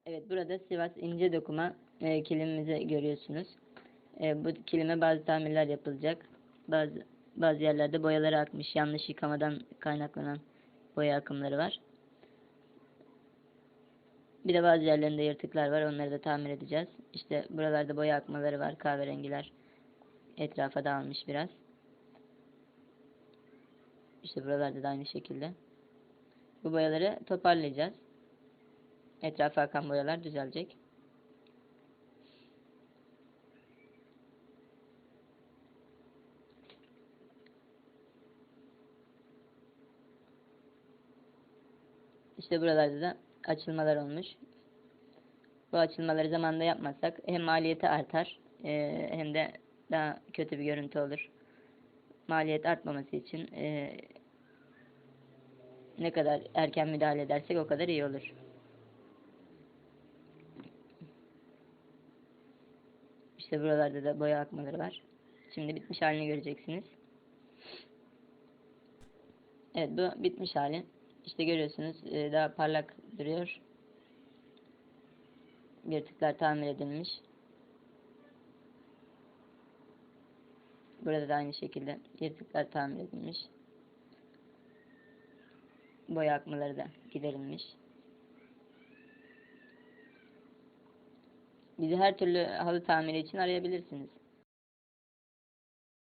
Evet, burada Sivas İnce Dokuma kilimimizi görüyorsunuz. Bu kilime bazı tamirler yapılacak. Bazı yerlerde boyaları akmış. Yanlış yıkamadan kaynaklanan boya akımları var. Bir de bazı yerlerinde yırtıklar var. Onları da tamir edeceğiz. İşte buralarda boya akmaları var. Kahverengiler etrafa dağılmış biraz. İşte buralarda da aynı şekilde. Bu boyaları toparlayacağız. Etrafa akan boyalar düzelecek. İşte buralarda da açılmalar olmuş. Bu açılmaları zamanında yapmazsak hem maliyeti artar hem de daha kötü bir görüntü olur. Maliyet artmaması için ne kadar erken müdahale edersek o kadar iyi olur. İşte buralarda da boya akmaları var. Şimdi bitmiş halini göreceksiniz. Evet, bu bitmiş hali. İşte görüyorsunuz daha parlak duruyor. Yırtıklar tamir edilmiş. Burada da aynı şekilde yırtıklar tamir edilmiş. Boya akmaları da giderilmiş. Bizi her türlü halı tamiri için arayabilirsiniz.